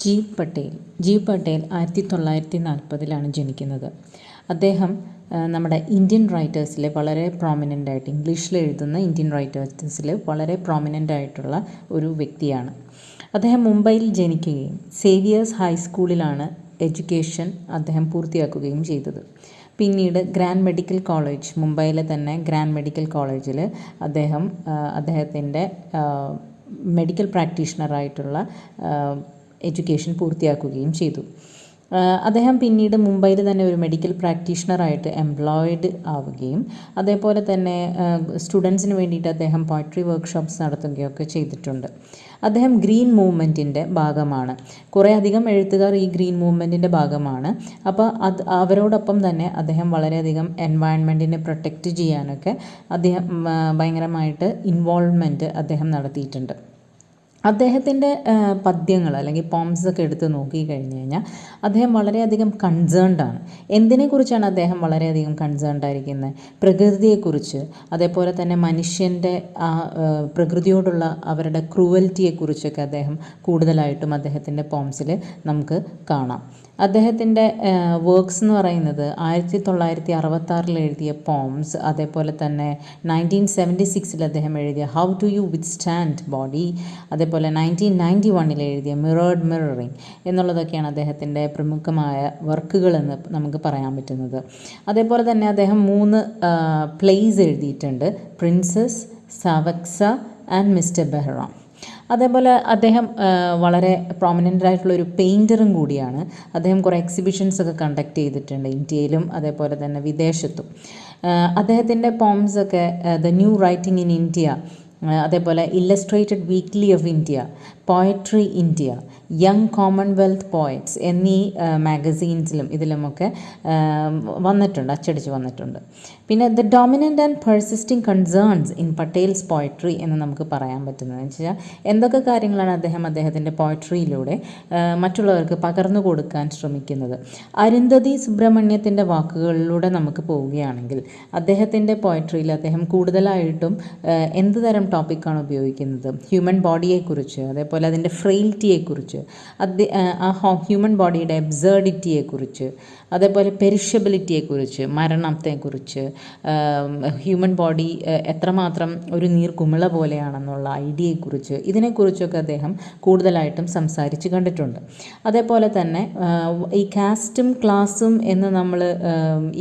ജീവ് പട്ടേൽ 1940 ജനിക്കുന്നത്. അദ്ദേഹം നമ്മുടെ ഇന്ത്യൻ റൈറ്റേഴ്സിലെ വളരെ പ്രോമിനൻ്റ് ആയിട്ട്, ഇംഗ്ലീഷിൽ എഴുതുന്ന ഇന്ത്യൻ റൈറ്റേഴ്സിൽ വളരെ പ്രോമിനൻ്റ് ആയിട്ടുള്ള ഒരു വ്യക്തിയാണ്. അദ്ദേഹം മുംബൈയിൽ ജനിക്കുകയും സേവിയേഴ്സ് ഹൈസ്കൂളിലാണ് എഡ്യൂക്കേഷൻ അദ്ദേഹം പൂർത്തിയാക്കുകയും ചെയ്തത്. പിന്നീട് ഗ്രാൻഡ് മെഡിക്കൽ കോളേജ്, മുംബൈയിലെ തന്നെ ഗ്രാൻഡ് മെഡിക്കൽ കോളേജിൽ അദ്ദേഹത്തിൻ്റെ മെഡിക്കൽ പ്രാക്ടീഷണറായിട്ടുള്ള എഡ്യൂക്കേഷൻ പൂർത്തിയാക്കുകയും ചെയ്തു. അദ്ദേഹം പിന്നീട് മുംബൈയിൽ തന്നെ ഒരു മെഡിക്കൽ പ്രാക്ടീഷണറായിട്ട് എംപ്ലോയിഡ് ആവുകയും അതേപോലെ തന്നെ സ്റ്റുഡൻസിന് വേണ്ടിയിട്ട് അദ്ദേഹം പോയട്രി വർക്ക്ഷോപ്സ് നടത്തുകയൊക്കെ ചെയ്തിട്ടുണ്ട്. അദ്ദേഹം ഗ്രീൻ മൂവ്മെൻറ്റിൻ്റെ ഭാഗമാണ്. കുറേ അധികം എഴുത്തുകാർ ഈ ഗ്രീൻ മൂവ്മെൻറ്റിൻ്റെ ഭാഗമാണ്. അപ്പോൾ അവരോടൊപ്പം തന്നെ അദ്ദേഹം വളരെയധികം എൻവയൺമെൻറ്റിനെ പ്രൊട്ടക്റ്റ് ചെയ്യാനൊക്കെ അദ്ദേഹം ഭയങ്കരമായിട്ട് ഇൻവോൾവ്മെൻറ്റ് അദ്ദേഹം നടത്തിയിട്ടുണ്ട്. അദ്ദേഹത്തിൻ്റെ പദ്യങ്ങൾ അല്ലെങ്കിൽ പോംസൊക്കെ എടുത്ത് നോക്കിക്കഴിഞ്ഞ് കഴിഞ്ഞാൽ അദ്ദേഹം വളരെയധികം കൺസേൺഡാണ്. എന്തിനെക്കുറിച്ചാണ് അദ്ദേഹം വളരെയധികം കൺസേൺഡായിരിക്കുന്നത്? പ്രകൃതിയെക്കുറിച്ച്, അതേപോലെ തന്നെ മനുഷ്യൻ്റെ പ്രകൃതിയോടുള്ള അവരുടെ ക്രൂവൽറ്റിയെക്കുറിച്ചൊക്കെ അദ്ദേഹം കൂടുതലായിട്ടും അദ്ദേഹത്തിൻ്റെ പോംസിൽ നമുക്ക് കാണാം. അദ്ദേഹത്തിൻ്റെ വർക്ക്സ് എന്ന് പറയുന്നത് 1966 എഴുതിയ പോംസ്, അതേപോലെ തന്നെ 1976 അദ്ദേഹം എഴുതിയ how to you withstand body, അതേപോലെ 1991 എഴുതിയ മിറേർഡ് മിററിങ് എന്നുള്ളതൊക്കെയാണ് അദ്ദേഹത്തിൻ്റെ പ്രമുഖമായ വർക്കുകളെന്ന് നമുക്ക് പറയാൻ പറ്റുന്നത്. അതേപോലെ തന്നെ അദ്ദേഹം 3 പ്ലേസ് എഴുതിയിട്ടുണ്ട്: പ്രിൻസസ്, സവക്സ ആൻഡ് മിസ്റ്റർ ബെഹ്റാം. അതേപോലെ അദ്ദേഹം വളരെ പ്രോമിനൻ്റ് ആയിട്ടുള്ളൊരു പെയിൻറ്ററും കൂടിയാണ്. അദ്ദേഹം കുറേ എക്സിബിഷൻസൊക്കെ കണ്ടക്ട് ചെയ്തിട്ടുണ്ട് ഇന്ത്യയിലും അതേപോലെ തന്നെ വിദേശത്തും. അദ്ദേഹത്തിൻ്റെ പോംസൊക്കെ the new writing in India, അതേപോലെ illustrated weekly of India, poetry India, young commonwealth poets എന്നീ മാഗസീൻസിലും ഇതിലുമൊക്കെ അച്ചടിച്ച് വന്നിട്ടുണ്ട്. പിന്നെ the dominant and persisting concerns in Patel's poetry എന്ന് നമുക്ക് പറയാൻ പറ്റുന്നത് വെച്ചാൽ എന്തൊക്കെ കാര്യങ്ങളാണ് അദ്ദേഹത്തിൻ്റെ പോയട്രിയിലൂടെ മറ്റുള്ളവർക്ക് പകർന്നു കൊടുക്കാൻ ശ്രമിക്കുന്നത്. അരുന്ധതി സുബ്രഹ്മണ്യത്തിൻ്റെ വാക്കുകളിലൂടെ നമുക്ക് പോവുകയാണെങ്കിൽ അദ്ദേഹത്തിൻ്റെ പോയട്രിയിൽ അദ്ദേഹം കൂടുതലായിട്ടും എന്ത് തരം ടോപ്പിക്കാണ് ഉപയോഗിക്കുന്നത്? ഹ്യൂമൻ ബോഡിയെക്കുറിച്ച്, അതേപോലെ അതിൻ്റെ ഫ്രെയിൽറ്റിയെക്കുറിച്ച്, ആ ഹ്യൂമൻ ബോഡിയുടെ അബ്സേർഡിറ്റിയെക്കുറിച്ച്, അതേപോലെ പെരിഷബിലിറ്റിയെക്കുറിച്ച്, മരണത്തെക്കുറിച്ച്, ഹ്യൂമൻ ബോഡി എത്രമാത്രം ഒരു നീർക്കുമിള പോലെയാണെന്നുള്ള ഐഡിയയെക്കുറിച്ച്, ഇതിനെക്കുറിച്ചൊക്കെ അദ്ദേഹം കൂടുതലായിട്ടും സംസാരിച്ച് കണ്ടിട്ടുണ്ട്. അതേപോലെ തന്നെ ഈ കാസ്റ്റും ക്ലാസ്സും എന്ന് നമ്മൾ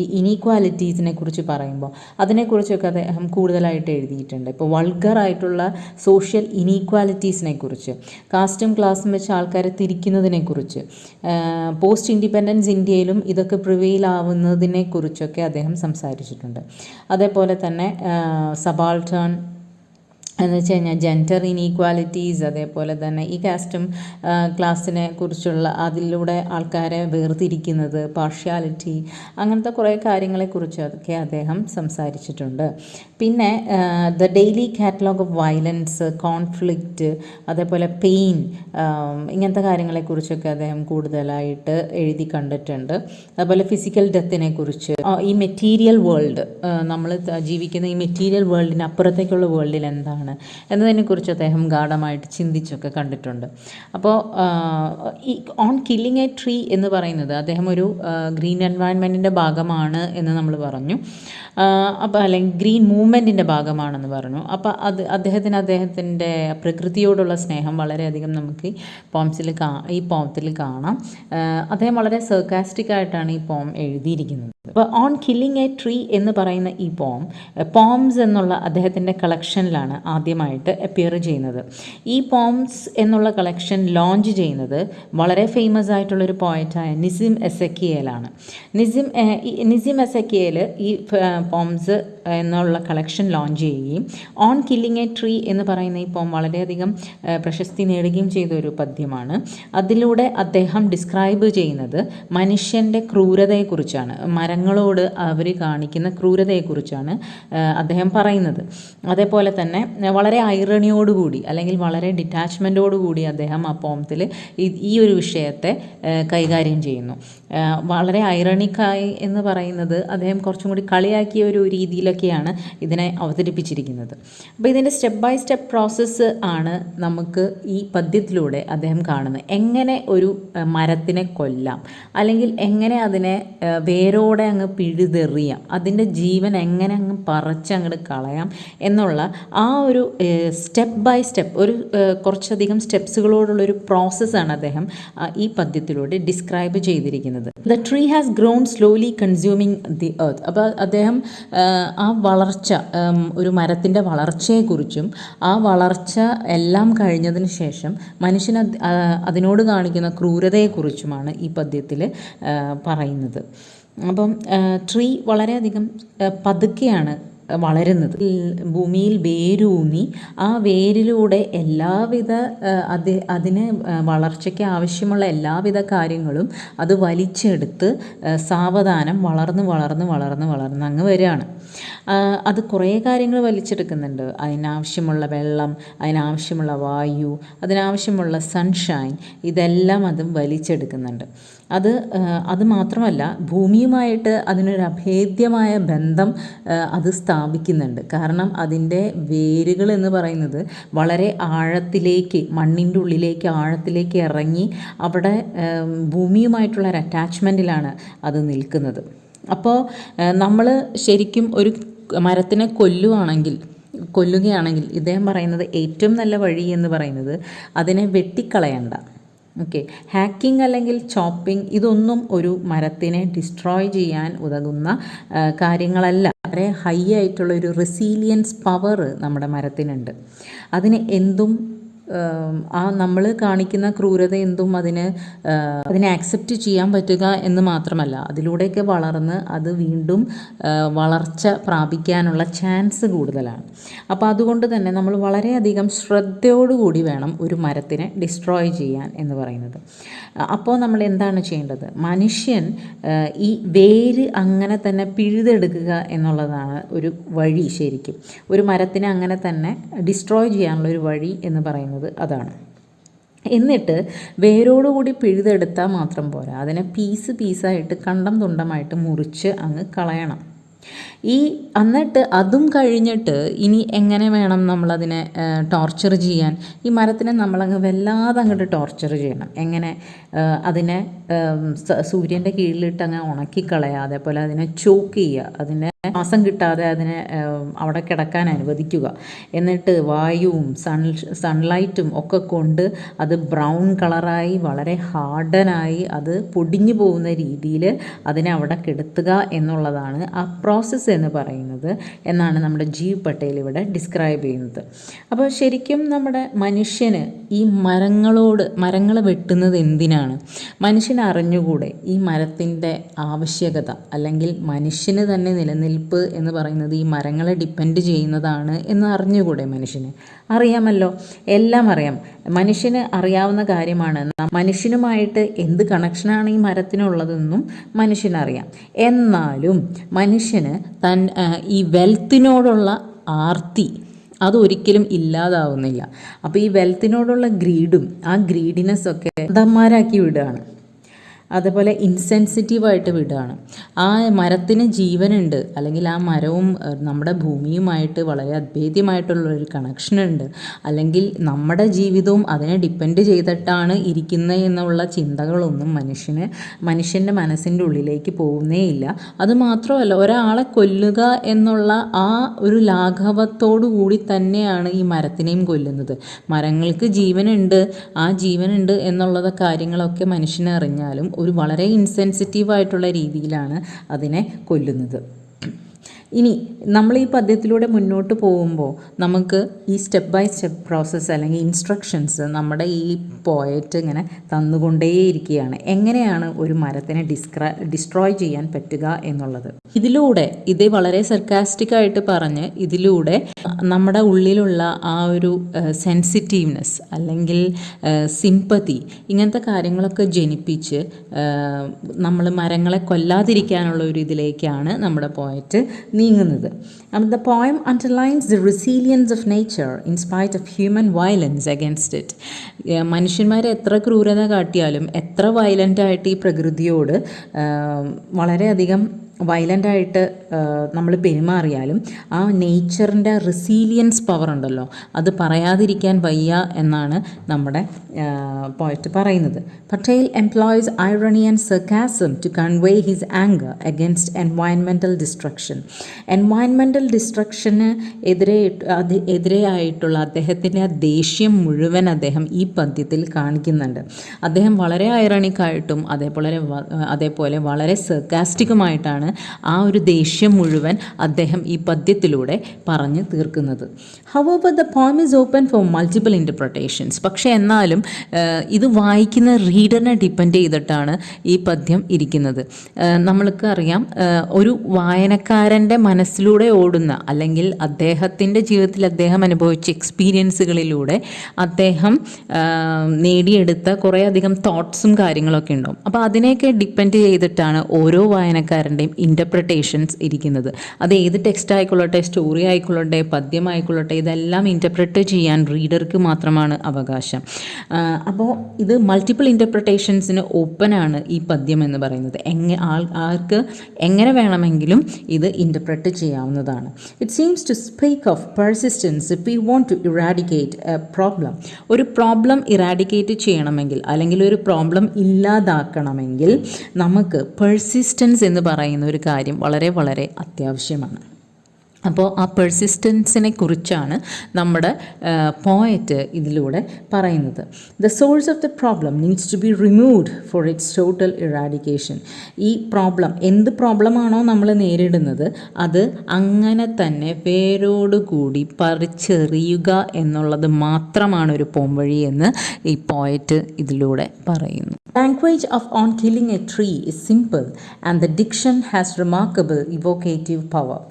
ഈ ഇനീക്വാലിറ്റീസിനെ കുറിച്ച് പറയുമ്പോൾ അതിനെക്കുറിച്ചൊക്കെ അദ്ദേഹം കൂടുതലായിട്ട് എഴുതിയിട്ടുണ്ട്. ഇപ്പോൾ വൾഗറായിട്ടുള്ള സോഷ്യൽ ഇനീക്വാലിറ്റീസിനെ കുറിച്ച്, കാസ്റ്റും ക്ലാസ്സും വെച്ച് ആൾക്കാരെ തിരിക്കുന്നതിനെക്കുറിച്ച്, പോസ്റ്റ് ഇൻഡിപെൻഡൻസ് ഇന്ത്യയിലും ഇതൊക്കെ പ്രിവെയിൽ ആവുന്നതിനെക്കുറിച്ചൊക്കെ അദ്ദേഹം സംസാരിച്ചിട്ടുണ്ട്. അതേപോലെ തന്നെ സബാൾട്ടേൺ എന്ന് വെച്ച് കഴിഞ്ഞാൽ ജെൻഡർ ഇനീക്വാലിറ്റീസ്, അതേപോലെ തന്നെ ഈ കാസ്റ്റും ക്ലാസ്സിനെ കുറിച്ചുള്ള അതിലൂടെ ആൾക്കാരെ വേർതിരിക്കുന്നത്, പാർഷ്യാലിറ്റി, അങ്ങനത്തെ കുറേ കാര്യങ്ങളെക്കുറിച്ചൊക്കെ അദ്ദേഹം സംസാരിച്ചിട്ടുണ്ട്. പിന്നെ the daily catalogue of violence, conflict, അതേപോലെ പെയിൻ, ഇങ്ങനത്തെ കാര്യങ്ങളെക്കുറിച്ചൊക്കെ അദ്ദേഹം കൂടുതലായിട്ട് എഴുതി കണ്ടിട്ടുണ്ട്. അതുപോലെ ഫിസിക്കൽ ഡെത്തിനെ കുറിച്ച്, ഈ മെറ്റീരിയൽ വേൾഡ്, നമ്മൾ ജീവിക്കുന്ന ഈ മെറ്റീരിയൽ വേൾഡിന് അപ്പുറത്തേക്കുള്ള വേൾഡിൽ എന്താണ് എന്നതിനെക്കുറിച്ച് അദ്ദേഹം ഗാഢമായിട്ട് ചിന്തിച്ചൊക്കെ കണ്ടിട്ടുണ്ട്. അപ്പോൾ ഈ ഓൺ കില്ലിങ് എ ട്രീ എന്ന് പറയുന്നത് അദ്ദേഹം ഒരു ഗ്രീൻ എൻവയൺമെൻറ്റിൻ്റെ ഭാഗമാണ് എന്ന് നമ്മൾ പറഞ്ഞു. അപ്പോൾ അല്ലെങ്കിൽ ഗ്രീൻ മൂവ്മെൻറ്റിൻ്റെ ഭാഗമാണെന്ന് പറഞ്ഞു. അപ്പോൾ അദ്ദേഹത്തിൻ്റെ പ്രകൃതിയോടുള്ള സ്നേഹം വളരെയധികം നമുക്ക് ഈ പോമത്തിൽ കാണാം. അദ്ദേഹം വളരെ സർക്കാസ്റ്റിക് ആയിട്ടാണ് ഈ പോം എഴുതിയിരിക്കുന്നത്. അപ്പോൾ ഓൺ കില്ലിങ് എ ട്രീ എന്ന് പറയുന്ന ഈ പോംസ് എന്നുള്ള അദ്ദേഹത്തിൻ്റെ കളക്ഷനിലാണ് ആദ്യമായിട്ട് അപ്പിയർ ചെയ്യുന്നത്. ഈ പോംസ് എന്നുള്ള കളക്ഷൻ ലോഞ്ച് ചെയ്യുന്നത് വളരെ ഫേമസ് ആയിട്ടുള്ളൊരു പോയറ്റായ നിസിം എസക്കിയേലാണ്. നിസിം എസക്കിയേൽ ഈ പോംസ് എന്നുള്ള കളക്ഷൻ ലോഞ്ച് ചെയ്യുകയും ഓൺ കില്ലിങ് എ ട്രീ എന്ന് പറയുന്ന ഈ പോം വളരെയധികം പ്രശസ്തി നേടുകയും ചെയ്ത ഒരു പദ്യമാണ്. അതിലൂടെ അദ്ദേഹം ഡിസ്ക്രൈബ് ചെയ്യുന്നത് മനുഷ്യൻ്റെ ക്രൂരതയെക്കുറിച്ചാണ്. മരങ്ങളോട് അവർ കാണിക്കുന്ന ക്രൂരതയെക്കുറിച്ചാണ് അദ്ദേഹം പറയുന്നത്. അതേപോലെ തന്നെ വളരെ ഐറണിയോടുകൂടി അല്ലെങ്കിൽ വളരെ ഡിറ്റാച്ച്മെൻറ്റോടുകൂടി അദ്ദേഹം ആ പോംത്തിൽ ഈ ഒരു വിഷയത്തെ കൈകാര്യം ചെയ്യുന്നു. വളരെ ഐറണിക്കായി എന്ന് പറയുന്നത് അദ്ദേഹം കുറച്ചും കൂടി കളിയാക്കിയ ഒരു രീതിയിലൊക്കെയാണ് ഇതിനെ അവതരിപ്പിച്ചിരിക്കുന്നത്. അപ്പോൾ ഇതിൻ്റെ സ്റ്റെപ്പ് ബൈ സ്റ്റെപ്പ് പ്രോസസ്സ് ആണ് നമുക്ക് ഈ പദ്യത്തിലൂടെ അദ്ദേഹം കാണുന്നത്. എങ്ങനെ ഒരു മരത്തിനെ കൊല്ലാം, അല്ലെങ്കിൽ എങ്ങനെ അതിനെ വേരോടെ അങ്ങ് പിഴുതെറിയാം, അതിൻ്റെ ജീവൻ എങ്ങനെ അങ്ങ് പറിച്ചങ്ങോട്ട് കളയാം എന്നുള്ള ആ ഒരു സ്റ്റെപ്പ് ബൈ സ്റ്റെപ്പ് ഒരു കുറച്ചധികം സ്റ്റെപ്സുകളോടുള്ളൊരു പ്രോസസ്സാണ് അദ്ദേഹം ഈ പദ്യത്തിലൂടെ ഡിസ്ക്രൈബ് ചെയ്തിരിക്കുന്നത്. The tree has grown slowly consuming the earth. അപ്പോൾ അദ്ദേഹം ആ വളർച്ച, ഒരു മരത്തിൻ്റെ വളർച്ചയെക്കുറിച്ചും ആ വളർച്ച എല്ലാം കഴിഞ്ഞതിന് ശേഷം മനുഷ്യൻ അതിനോട് കാണിക്കുന്ന ക്രൂരതയെക്കുറിച്ചുമാണ് ഈ പദ്യത്തിൽ പറയുന്നത്. അപ്പം ട്രീ വളരെയധികം പതുക്കെയാണ് വളരുന്നത്. ഭൂമിയിൽ വേരൂന്നി ആ വേരിലൂടെ എല്ലാവിധ അതിന് വളർച്ചയ്ക്ക് ആവശ്യമുള്ള എല്ലാവിധ കാര്യങ്ങളും അത് വലിച്ചെടുത്ത് സാവധാനം വളർന്ന് അങ്ങ് വരികയാണ്. അത് കുറേ കാര്യങ്ങൾ വലിച്ചെടുക്കുന്നുണ്ട്. അതിനാവശ്യമുള്ള വെള്ളം, അതിനാവശ്യമുള്ള വായു, അതിനാവശ്യമുള്ള സൺഷൈൻ, ഇതെല്ലാം അതും വലിച്ചെടുക്കുന്നുണ്ട്. അത് മാത്രമല്ല, ഭൂമിയുമായിട്ട് അതിനൊരു അഭേദ്യമായ ബന്ധം അത് സ്ഥാപിക്കുന്നുണ്ട്. കാരണം അതിൻ്റെ വേരുകൾ എന്ന് പറയുന്നത് വളരെ ആഴത്തിലേക്ക്, മണ്ണിൻ്റെ ഉള്ളിലേക്ക് ആഴത്തിലേക്ക് ഇറങ്ങി അവിടെ ഭൂമിയുമായിട്ടുള്ള ഒരു അറ്റാച്ച്മെൻറ്റിലാണ് അത് നിൽക്കുന്നത്. അപ്പോൾ നമ്മൾ ശരിക്കും ഒരു മരത്തിനെ കൊല്ലുകയാണെങ്കിൽ ഇദ്ദേഹം പറയുന്നത് ഏറ്റവും നല്ല വഴി എന്ന് പറയുന്നത് അതിനെ വെട്ടിക്കളയണ്ട. ഓക്കെ, ഹാക്കിംഗ് അല്ലെങ്കിൽ ചോപ്പിംഗ് ഇതൊന്നും ഒരു മരത്തിനെ ഡിസ്ട്രോയ് ചെയ്യാൻ ഉതകുന്ന കാര്യങ്ങളല്ല. വളരെ ഹൈ ആയിട്ടുള്ള ഒരു റെസീലിയൻസ് പവർ നമ്മുടെ മരത്തിനുണ്ട്. അതിന് എന്തും നമ്മൾ കാണിക്കുന്ന ക്രൂരത എന്തും അതിനെ ആക്സെപ്റ്റ് ചെയ്യാൻ പറ്റുക എന്ന് മാത്രമല്ല, അതിലൂടെയൊക്കെ വളർന്ന് അത് വീണ്ടും വളർച്ച പ്രാപിക്കാനുള്ള ചാൻസ് കൂടുതലാണ്. അപ്പോൾ അതുകൊണ്ട് തന്നെ നമ്മൾ വളരെയധികം ശ്രദ്ധയോടുകൂടി വേണം ഒരു മരത്തിനെ ഡിസ്ട്രോയ് ചെയ്യാൻ എന്ന് പറയുന്നത്. അപ്പോൾ നമ്മൾ എന്താണ് ചെയ്യേണ്ടത്? മനുഷ്യൻ ഈ വേര് അങ്ങനെ തന്നെ പിഴുതെടുക്കുക എന്നുള്ളതാണ് ഒരു വഴി. ശരിക്കും ഒരു മരത്തിനെ അങ്ങനെ തന്നെ ഡിസ്ട്രോയ് ചെയ്യാനുള്ള ഒരു വഴി എന്ന് പറയുന്നത് അതാണ്. എന്നിട്ട് വേരോടുകൂടി പിഴുതെടുത്താൽ മാത്രം പോരാ, അതിനെ പീസായിട്ട് കണ്ടം തുണ്ടമായിട്ട് മുറിച്ച് അങ്ങ് കളയണം. എന്നിട്ട് അതും കഴിഞ്ഞിട്ട് ഇനി എങ്ങനെ വേണം നമ്മളതിനെ ടോർച്ചർ ചെയ്യാൻ? ഈ മരത്തിനെ നമ്മളങ്ങ് വല്ലാതെ അങ്ങോട്ട് ടോർച്ചർ ചെയ്യണം. എങ്ങനെ? അതിനെ സൂര്യൻ്റെ കീഴിലിട്ട് അങ്ങ് ഉണക്കിക്കളയുക, അതേപോലെ അതിനെ ചോക്ക് ചെയ്യുക, അതിനെ ശ്വാസം കിട്ടാതെ അതിനെ അവിടെ കിടക്കാൻ അനുവദിക്കുക. എന്നിട്ട് വായുവും സൺലൈറ്റും ഒക്കെ കൊണ്ട് അത് ബ്രൗൺ കളറായി വളരെ ഹാർഡനായി അത് പൊടിഞ്ഞു പോകുന്ന രീതിയിൽ അതിനെ അവിടെ കിടത്തുക എന്നുള്ളതാണ് ആ പ്രോസസ്സ് എന്ന് പറയുന്നത് എന്നാണ് നമ്മുടെ ജീവ് പട്ടേൽ ഇവിടെ ഡിസ്ക്രൈബ് ചെയ്യുന്നത്. അപ്പോൾ ശരിക്കും നമ്മുടെ മനുഷ്യന് ഈ മരങ്ങൾ വെട്ടുന്നത് എന്തിനാണ്? മനുഷ്യന് അറിഞ്ഞുകൂടെ ഈ മരത്തിൻ്റെ ആവശ്യകത, അല്ലെങ്കിൽ മനുഷ്യന് തന്നെ നിലനിൽപ്പ് എന്ന് പറയുന്നത് ഈ മരങ്ങളെ ഡിപ്പെൻഡ് ചെയ്യുന്നതാണ് എന്ന് അറിഞ്ഞുകൂടെ? മനുഷ്യന് അറിയാമല്ലോ, എല്ലാം അറിയാം. മനുഷ്യന് അറിയാവുന്ന കാര്യമാണ്. മനുഷ്യനുമായിട്ട് എന്ത് കണക്ഷനാണ് ഈ മരത്തിനുള്ളതെന്നും മനുഷ്യനറിയാം. എന്നാലും മനുഷ്യന് ഈ വെൽത്തിനോടുള്ള ആർത്തി അതൊരിക്കലും ഇല്ലാതാവുന്നില്ല. അപ്പോൾ ഈ വെൽത്തിനോടുള്ള ഗ്രീഡും ആ ഗ്രീഡിനെസ്സൊക്കെ ദമ്മാരാക്കി വിടുകയാണ്. അതേപോലെ ഇൻസെൻസിറ്റീവായിട്ട് വിടുകയാണ്. ആ മരത്തിന് ജീവനുണ്ട്, അല്ലെങ്കിൽ ആ മരവും നമ്മുടെ ഭൂമിയുമായിട്ട് വളരെ അഭേദ്യമായിട്ടുള്ളൊരു കണക്ഷനുണ്ട്, അല്ലെങ്കിൽ നമ്മുടെ ജീവിതവും അതിനെ ഡിപ്പെൻഡ് ചെയ്തിട്ടാണ് ഇരിക്കുന്നത് എന്നുള്ള ചിന്തകളൊന്നും മനുഷ്യൻ്റെ മനസ്സിൻ്റെ ഉള്ളിലേക്ക് പോകുന്നേ ഇല്ല. അതുമാത്രമല്ല, ഒരാളെ കൊല്ലുക എന്നുള്ള ആ ഒരു ലാഘവത്തോടു കൂടി തന്നെയാണ് ഈ മരത്തിനെയും കൊല്ലുന്നത്. മരങ്ങൾക്ക് ജീവനുണ്ട്, ആ ജീവനുണ്ട് എന്നുള്ള കാര്യങ്ങളൊക്കെ മനുഷ്യനെ അറിഞ്ഞാലും ഒരു വളരെ ഇൻസെൻസിറ്റീവായിട്ടുള്ള രീതിയിലാണ് അതിനെ കൊല്ലുന്നത്. ഇനി നമ്മൾ ഈ പദ്യത്തിലൂടെ മുന്നോട്ട് പോകുമ്പോൾ നമുക്ക് ഈ സ്റ്റെപ്പ് ബൈ സ്റ്റെപ്പ് പ്രോസസ്സ് അല്ലെങ്കിൽ ഇൻസ്ട്രക്ഷൻസ് നമ്മുടെ ഈ പോയറ്റ് ഇങ്ങനെ തന്നുകൊണ്ടേയിരിക്കുകയാണ്, എങ്ങനെയാണ് ഒരു മരത്തിനെ ഡിസ്ട്രോയ് ചെയ്യാൻ പറ്റുക എന്നുള്ളത്. ഇതിലൂടെ ഇത് വളരെ സർക്കാസ്റ്റിക്കായിട്ട് പറഞ്ഞ് ഇതിലൂടെ നമ്മുടെ ഉള്ളിലുള്ള ആ ഒരു സെൻസിറ്റീവ്നെസ് അല്ലെങ്കിൽ സിമ്പതി ഇങ്ങനത്തെ കാര്യങ്ങളൊക്കെ ജനിപ്പിച്ച് നമ്മൾ മരങ്ങളെ കൊല്ലാതിരിക്കാനുള്ള ഒരു ഇതിലേക്കാണ് നമ്മുടെ പോയറ്റ് നീങ്ങുന്നത്. The poem underlines the resilience of nature in spite of human violence against it. മനുഷ്യന്മാർ എത്ര ക്രൂരത കാട്ടിയാലും എത്ര വയലൻ്റായിട്ട് ഈ പ്രകൃതിയോട് വളരെയധികം വയലൻ്റായിട്ട് നമ്മൾ പെരുമാറിയാലും ആ നേച്ചറിൻ്റെ റെസീലിയൻസ് പവർ ഉണ്ടല്ലോ, അത് പറയാതിരിക്കാൻ വയ്യ എന്നാണ് നമ്മുടെ പോയറ്റ് പറയുന്നത്. Patel employs irony and sarcasm to convey his anger against environmental destruction. Environmental ഡിസ്ട്രക്ഷന് എതിരെയായിട്ടുള്ള അദ്ദേഹത്തിൻ്റെ ആ ദേഷ്യം മുഴുവൻ അദ്ദേഹം ഈ പദ്യത്തിൽ കാണിക്കുന്നുണ്ട്. അദ്ദേഹം വളരെ ഐറണിക്കായിട്ടും അതേപോലെ വളരെ സർക്കാസ്റ്റിക്കുമായിട്ടാണ് ആ ഒരു ദേഷ്യം മുഴുവൻ അദ്ദേഹം ഈ പദ്യത്തിലൂടെ പറഞ്ഞു തീർക്കുന്നത്. However, the poem is open for multiple interpretations. പക്ഷേ എന്നാലും ഇത് വായിക്കുന്ന റീഡറിനെ ഡിപ്പെൻഡ് ചെയ്തിട്ടാണ് ഈ പദ്യം ഇരിക്കുന്നത്. നമ്മൾക്ക് അറിയാം, ഒരു വായനക്കാരൻ്റെ മനസ്സിലൂടെ ഓടുന്ന അല്ലെങ്കിൽ അദ്ദേഹത്തിൻ്റെ ജീവിതത്തിൽ അദ്ദേഹം അനുഭവിച്ച എക്സ്പീരിയൻസുകളിലൂടെ അദ്ദേഹം നേടിയെടുത്ത കുറേയധികം തോട്ട്സും കാര്യങ്ങളൊക്കെ ഉണ്ടാവും. അപ്പോൾ അതിനെയൊക്കെ ഡിപ്പെൻഡ് ചെയ്തിട്ടാണ് ഓരോ വായനക്കാരൻ്റെയും ഇൻ്റർപ്രിട്ടേഷൻസ് ഇരിക്കുന്നത്. അത് ഏത് ടെക്സ്റ്റ് ആയിക്കൊള്ളട്ടെ, സ്റ്റോറി ആയിക്കൊള്ളട്ടെ, പദ്യമായിക്കൊള്ളട്ടെ, ഇതെല്ലാം ഇൻ്റർപ്രറ്റ് ചെയ്യാൻ റീഡർക്ക് മാത്രമാണ് അവകാശം. അപ്പോൾ ഇത് മൾട്ടിപ്പിൾ ഇൻ്റർപ്രിട്ടേഷൻസിന് ഓപ്പണാണ് ഈ പദ്യം എന്ന് പറയുന്നത്. ആൾക്ക് എങ്ങനെ വേണമെങ്കിലും ഇത് ഇൻ്റർപ്രറ്റ് ചെയ്യാവുന്നതാണ്. It seems to speak of persistence if we want to eradicate a problem. ഒരു പ്രോബ്ലം ഇറാഡിക്കേറ്റ് ചെയ്യണമെങ്കിൽ അല്ലെങ്കിൽ ഒരു പ്രോബ്ലം ഇല്ലാതാക്കണമെങ്കിൽ നമുക്ക് പെർസിസ്റ്റൻസ് എന്ന് പറയുന്ന ഒരു കാര്യം വളരെ വളരെ അത്യാവശ്യമാണ്. അപ്പോൾ ആ പെർസിസ്റ്റൻസിനെ കുറിച്ചാണ് നമ്മുടെ പോയറ്റ് ഇതിലൂടെ പറയുന്നത്. The source of the problem needs to be removed for its total eradication. ഈ പ്രോബ്ലം, എന്ത് പ്രോബ്ലമാണോ നമ്മൾ നേരിടുന്നത് അത് അങ്ങനെ തന്നെ വേരോടുകൂടി പറിച്ചെറിയുക എന്നുള്ളത് മാത്രമാണ് ഒരു പോംവഴി എന്ന് ഈ പോയറ്റ് ഇതിലൂടെ പറയുന്നു. Language of On Killing a Tree is simple and the diction has remarkable evocative power.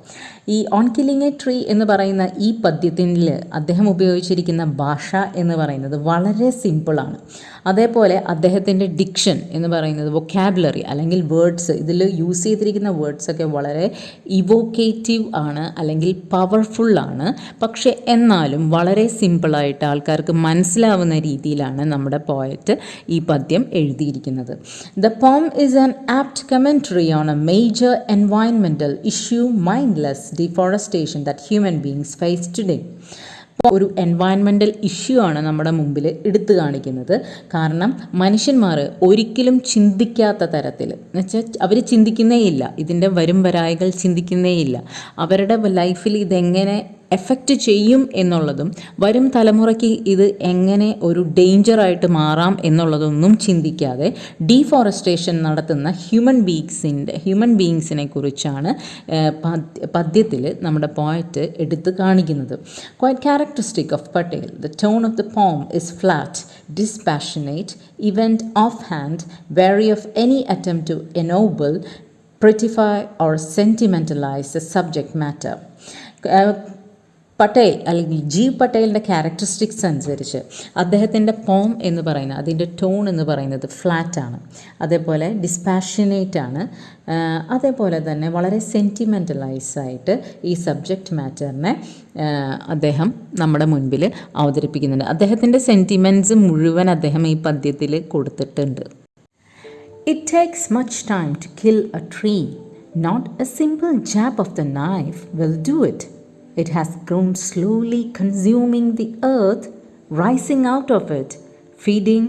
ഈ ഓൺ കില്ലിങ് എ ട്രീ എന്ന് പറയുന്ന ഈ പദ്യത്തിൽ അദ്ദേഹം ഉപയോഗിച്ചിരിക്കുന്ന ഭാഷ എന്ന് പറയുന്നത് വളരെ സിമ്പിളാണ്. അതേപോലെ അദ്ദേഹത്തിൻ്റെ ഡിക്ഷൻ എന്ന് പറയുന്നത് വൊക്കാബുലറി അല്ലെങ്കിൽ വേർഡ്സ്, ഇതിൽ യൂസ് ചെയ്തിരിക്കുന്ന വേർഡ്സൊക്കെ വളരെ ഇവോക്കേറ്റീവ് ആണ് അല്ലെങ്കിൽ പവർഫുള്ളാണ്. പക്ഷേ എന്നാലും വളരെ സിമ്പിളായിട്ട് ആൾക്കാർക്ക് മനസ്സിലാവുന്ന രീതിയിലാണ് നമ്മുടെ പോയറ്റ് ഈ പദ്യം എഴുതിയിരിക്കുന്നത്. The poem is an apt commentary on A major environmental issue, mindless deforestation that human beings face today. ഒരു എൻവയൺമെൻറ്റൽ ഇഷ്യൂ ആണ് നമ്മുടെ മുമ്പിൽ എടുത്തു കാണിക്കുന്നത്. കാരണം മനുഷ്യന്മാർ ഒരിക്കലും ചിന്തിക്കാത്ത തരത്തിൽ, എന്നുവെച്ചാൽ അവർ ചിന്തിക്കുന്നേയില്ല, ഇതിൻ്റെ വരും വരായികൾ ചിന്തിക്കുന്നേയില്ല, അവരുടെ ലൈഫിൽ ഇതെങ്ങനെ എഫക്റ്റ് ചെയ്യും എന്നുള്ളതും വരും തലമുറയ്ക്ക് ഇത് എങ്ങനെ ഒരു ഡേഞ്ചറായിട്ട് മാറാം എന്നുള്ളതൊന്നും ചിന്തിക്കാതെ ഡീഫോറസ്റ്റേഷൻ നടത്തുന്ന ഹ്യൂമൻ ബീയിങ്സിനെ കുറിച്ചാണ് പദ്യത്തിൽ നമ്മുടെ പോയറ്റ് എടുത്ത് കാണിക്കുന്നത്. Quite characteristic of Patel, the tone of the poem is flat, dispassionate, event offhand, wary of any attempt to ennoble, prettify or sentimentalize the subject matter. Patel അല്ലെങ്കിൽ ജി പട്ടേലിൻ്റെ ക്യാരക്ടറിസ്റ്റിക്സ് അനുസരിച്ച് അദ്ദേഹത്തിൻ്റെ പോം എന്ന് പറയുന്നത്, അതിൻ്റെ ടോൺ എന്ന് പറയുന്നത് ഫ്ലാറ്റാണ്, അതേപോലെ ഡിസ്പാഷനേറ്റ് ആണ്, അതേപോലെ തന്നെ വളരെ സെൻറ്റിമെൻ്റലൈസായിട്ട് ഈ സബ്ജക്റ്റ് മാറ്ററിനെ അദ്ദേഹം നമ്മുടെ മുൻപിൽ അവതരിപ്പിക്കുന്നുണ്ട്. അദ്ദേഹത്തിൻ്റെ സെൻറ്റിമെൻറ്റ്സ് മുഴുവൻ അദ്ദേഹം ഈ പദ്യത്തിൽ കൊടുത്തിട്ടുണ്ട്. It takes much time to kill a tree, not a simple jab of the knife will do it. It has grown slowly, consuming the earth, rising out of it, feeding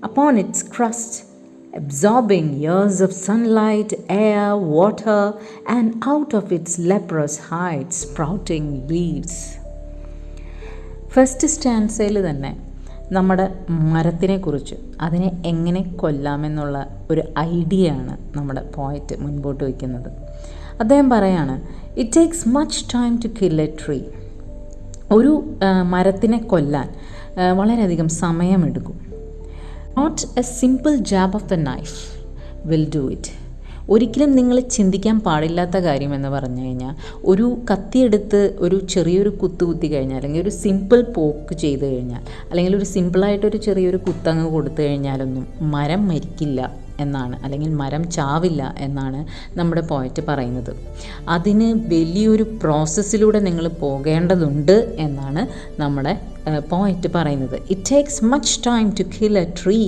upon its crust, absorbing years of sunlight, air, water, and out of its leprous hide sprouting leaves. First സ്റ്റാൻസയിൽ തന്നെ നമ്മുടെ മരത്തിനെക്കുറിച്ച്, അതിനെ എങ്ങനെ കൊല്ലാമെന്നുള്ള ഒരു idea ആണ് നമ്മുടെ poet മുൻപോട്ട് വയ്ക്കുന്നത്. അദ്ദേഹം പറയാണ്, it takes much time to kill a tree. ഒരു മരത്തിനെ കൊല്ലാൻ വളരെയധികം സമയമെടുക്കും. Not a simple jab of the knife will do it. ഒരിക്കലും നിങ്ങൾ ചിന്തിക്കാൻ പാടില്ലാത്ത കാര്യം എന്ന് പറഞ്ഞു കഴിഞ്ഞാൽ, ഒരു കത്തിയെടുത്ത് ഒരു ചെറിയൊരു കുത്തി കഴിഞ്ഞാൽ, അല്ലെങ്കിൽ ഒരു സിമ്പിൾ പോക്ക് ചെയ്ത് കഴിഞ്ഞാൽ, അല്ലെങ്കിൽ ഒരു സിമ്പിളായിട്ടൊരു ചെറിയൊരു കുത്തങ്ങ് കൊടുത്തു കഴിഞ്ഞാലൊന്നും മരം മരിക്കില്ല എന്നാണ്, അല്ലെങ്കിൽ മരം ചാവില്ല എന്നാണ് നമ്മുടെ പോയറ്റ് പറയുന്നത്. അതിന് വലിയൊരു പ്രോസസ്സിലൂടെ നിങ്ങൾ പോകേണ്ടതുണ്ട് എന്നാണ് നമ്മുടെ പോയറ്റ് പറയുന്നത്. It takes much time to kill a tree,